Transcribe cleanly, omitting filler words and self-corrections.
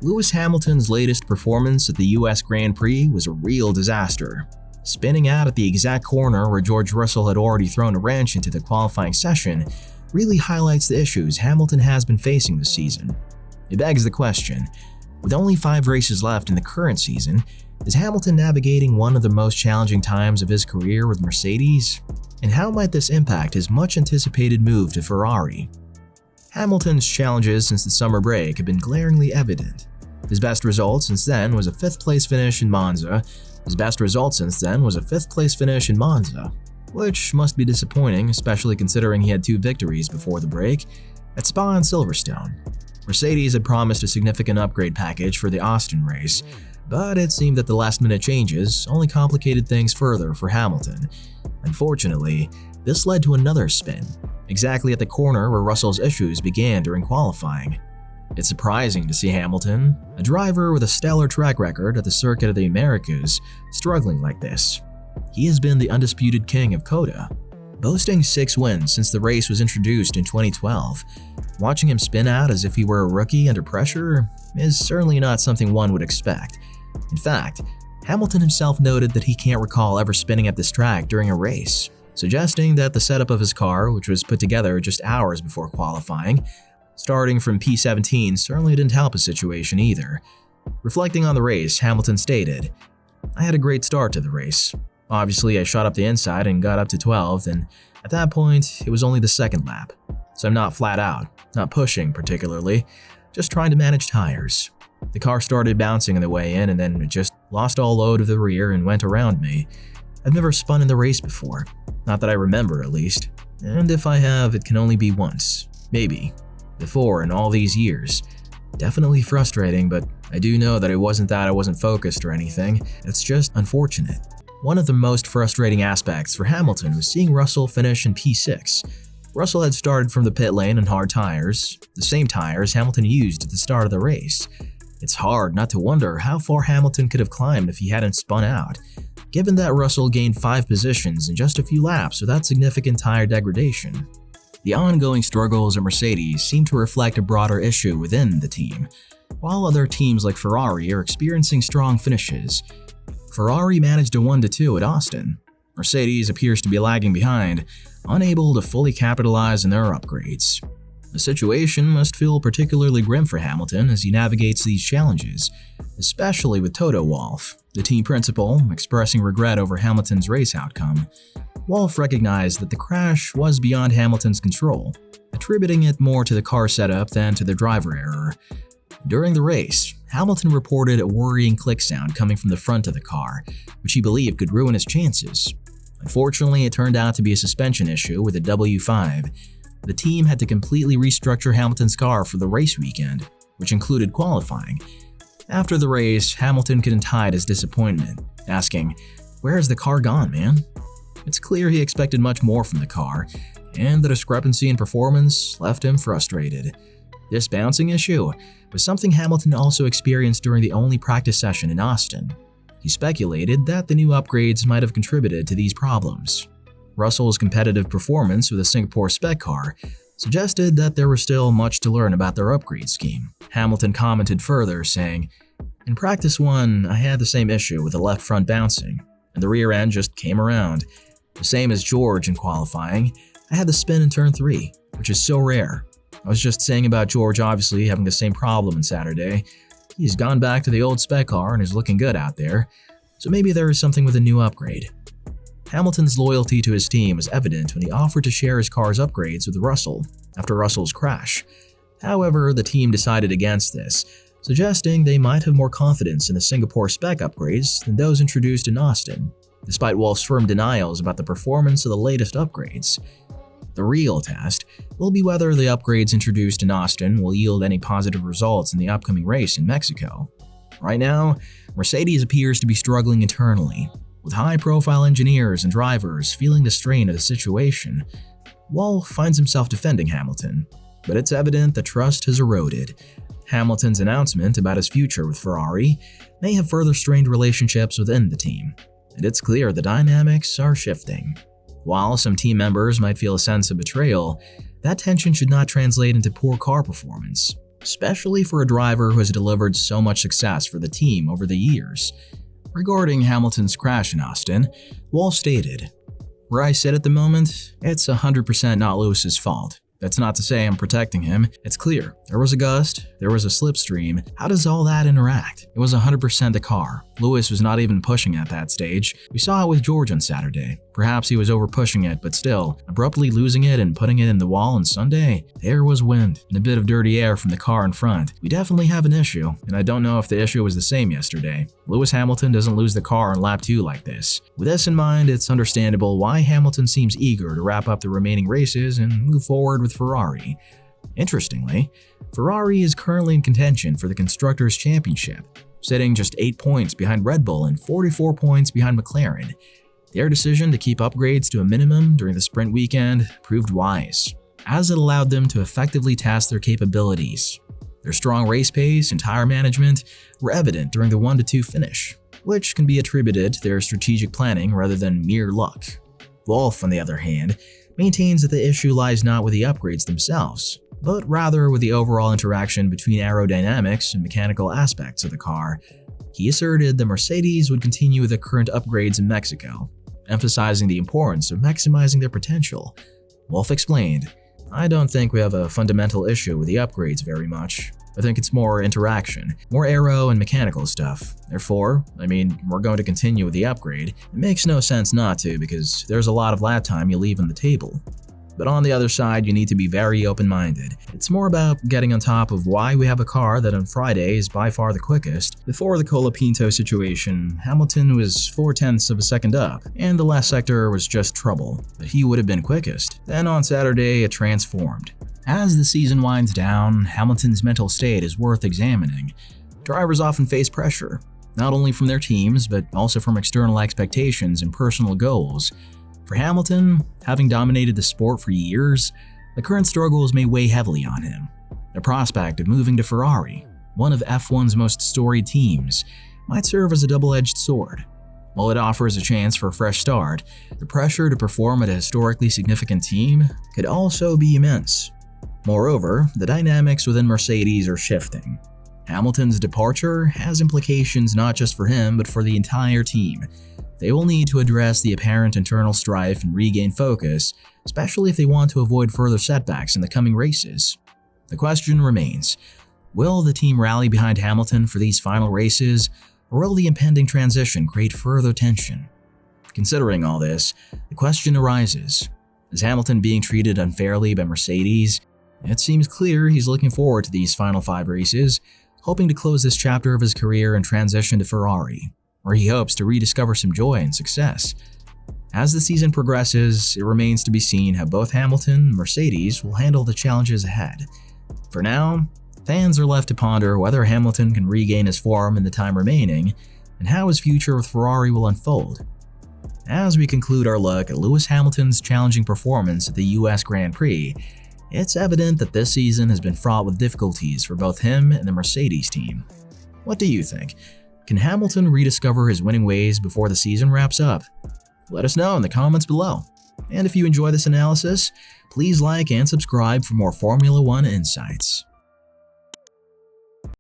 Lewis Hamilton's latest performance at the US Grand Prix was a real disaster. Spinning out at the exact corner where George Russell had already thrown a wrench into the qualifying session really highlights the issues Hamilton has been facing this season. It begs the question, with only 5 races left in the current season, is Hamilton navigating one of the most challenging times of his career with Mercedes? And how might this impact his much-anticipated move to Ferrari? Hamilton's challenges since the summer break have been glaringly evident. His best result since then was a 5th place finish in Monza. Which must be disappointing, especially considering he had 2 victories before the break at Spa and Silverstone. Mercedes had promised a significant upgrade package for the Austin race, but it seemed that the last-minute changes only complicated things further for Hamilton. Unfortunately, this led to another spin, exactly at the corner where Russell's issues began during qualifying. It's surprising to see Hamilton, a driver with a stellar track record at the Circuit of the Americas, struggling like this. He has been the undisputed king of COTA, boasting 6 wins since the race was introduced in 2012. Watching him spin out as if he were a rookie under pressure is certainly not something one would expect. In fact, Hamilton himself noted that he can't recall ever spinning at this track during a race, suggesting that the setup of his car, which was put together just hours before qualifying, starting from P17, certainly didn't help his situation either. Reflecting on the race, Hamilton stated, "I had a great start to the race. Obviously, I shot up the inside and got up to 12th, and at that point, it was only the 2nd lap. So I'm not flat out, not pushing particularly, just trying to manage tires. The car started bouncing on the way in and then it just lost all load of the rear and went around me. I've never spun in the race before, not that I remember at least, and if I have, it can only be once, maybe, before in all these years. Definitely frustrating, but I do know that it wasn't that I wasn't focused or anything, it's just unfortunate." One of the most frustrating aspects for Hamilton was seeing Russell finish in P6. Russell had started from the pit lane on hard tires, the same tires Hamilton used at the start of the race. It's hard not to wonder how far Hamilton could have climbed if he hadn't spun out, given that Russell gained 5 positions in just a few laps without significant tire degradation. The ongoing struggles at Mercedes seem to reflect a broader issue within the team. While other teams like Ferrari are experiencing strong finishes, Ferrari managed a 1-2 at Austin. Mercedes appears to be lagging behind, unable to fully capitalize on their upgrades. The situation must feel particularly grim for Hamilton as he navigates these challenges, especially with Toto Wolff, the team principal, expressing regret over Hamilton's race outcome. Wolff recognized that the crash was beyond Hamilton's control, attributing it more to the car setup than to the driver error. During the race, Hamilton reported a worrying click sound coming from the front of the car, which he believed could ruin his chances. Unfortunately, it turned out to be a suspension issue with a W5. The team had to completely restructure Hamilton's car for the race weekend, which included qualifying. After the race, Hamilton couldn't hide his disappointment, asking, "Where has the car gone, man?" It's clear he expected much more from the car, and the discrepancy in performance left him frustrated. This bouncing issue was something Hamilton also experienced during the only practice session in Austin. He speculated that the new upgrades might have contributed to these problems. Russell's competitive performance with a Singapore spec car suggested that there was still much to learn about their upgrade scheme. Hamilton commented further, saying, "In practice 1, I had the same issue with the left front bouncing, and the rear end just came around. The same as George in qualifying, I had the spin in turn 3, which is so rare. I was just saying about George obviously having the same problem on Saturday. He's gone back to the old spec car and is looking good out there, so maybe there is something with a new upgrade." Hamilton's loyalty to his team was evident when he offered to share his car's upgrades with Russell after Russell's crash. However, the team decided against this, suggesting they might have more confidence in the Singapore spec upgrades than those introduced in Austin, despite Wolff's firm denials about the performance of the latest upgrades. The real test will be whether the upgrades introduced in Austin will yield any positive results in the upcoming race in Mexico. Right now, Mercedes appears to be struggling internally, with high-profile engineers and drivers feeling the strain of the situation. Wolff finds himself defending Hamilton, but it's evident that trust has eroded. Hamilton's announcement about his future with Ferrari may have further strained relationships within the team, and it's clear the dynamics are shifting. While some team members might feel a sense of betrayal, that tension should not translate into poor car performance. especially for a driver who has delivered so much success for the team over the years. Regarding Hamilton's crash in Austin, Wolff stated, "Where I sit at the moment, it's 100% not Lewis's fault. That's not to say I'm protecting him. It's clear. There was a gust, there was a slipstream. How does all that interact? It was 100% the car. Lewis was not even pushing at that stage. We saw it with George on Saturday. Perhaps he was over pushing it, but still, abruptly losing it and putting it in the wall on Sunday, there was wind and a bit of dirty air from the car in front. We definitely have an issue, and I don't know if the issue was the same yesterday. Lewis Hamilton doesn't lose the car on lap 2 like this. With this in mind, it's understandable why Hamilton seems eager to wrap up the remaining races and move forward with Ferrari. Interestingly, Ferrari is currently in contention for the Constructors' Championship, sitting just 8 points behind Red Bull and 44 points behind McLaren. Their decision to keep upgrades to a minimum during the sprint weekend proved wise, as it allowed them to effectively test their capabilities. Their strong race pace and tire management were evident during the 1-2 finish, which can be attributed to their strategic planning rather than mere luck. Wolff, on the other hand, maintains that the issue lies not with the upgrades themselves, but rather with the overall interaction between aerodynamics and mechanical aspects of the car. He asserted that Mercedes would continue with the current upgrades in Mexico, emphasizing the importance of maximizing their potential. Wolff explained, "I don't think we have a fundamental issue with the upgrades very much. I think it's more interaction, more aero and mechanical stuff. Therefore, we're going to continue with the upgrade. It makes no sense not to because there's a lot of lap time you leave on the table. But on the other side, you need to be very open-minded. It's more about getting on top of why we have a car that on Friday is by far the quickest. Before the Colapinto situation, Hamilton was 0.4 of a second up, and the last sector was just trouble, but he would have been quickest. Then on Saturday, it transformed. As the season winds down, Hamilton's mental state is worth examining. Drivers often face pressure, not only from their teams, but also from external expectations and personal goals. For Hamilton, having dominated the sport for years, the current struggles may weigh heavily on him. The prospect of moving to Ferrari, one of F1's most storied teams, might serve as a double-edged sword. While it offers a chance for a fresh start, the pressure to perform at a historically significant team could also be immense. Moreover, the dynamics within Mercedes are shifting. Hamilton's departure has implications not just for him, but for the entire team. They will need to address the apparent internal strife and regain focus, especially if they want to avoid further setbacks in the coming races. The question remains, will the team rally behind Hamilton for these final races, or will the impending transition create further tension? Considering all this, the question arises, is Hamilton being treated unfairly by Mercedes? It seems clear he's looking forward to these final 5 races, hoping to close this chapter of his career and transition to Ferrari, where he hopes to rediscover some joy and success. As the season progresses, it remains to be seen how both Hamilton and Mercedes will handle the challenges ahead. For now, fans are left to ponder whether Hamilton can regain his form in the time remaining, and how his future with Ferrari will unfold. As we conclude our look at Lewis Hamilton's challenging performance at the US Grand Prix, it's evident that this season has been fraught with difficulties for both him and the Mercedes team. What do you think? Can Hamilton rediscover his winning ways before the season wraps up? Let us know in the comments below. And if you enjoy this analysis, please like and subscribe for more Formula One insights.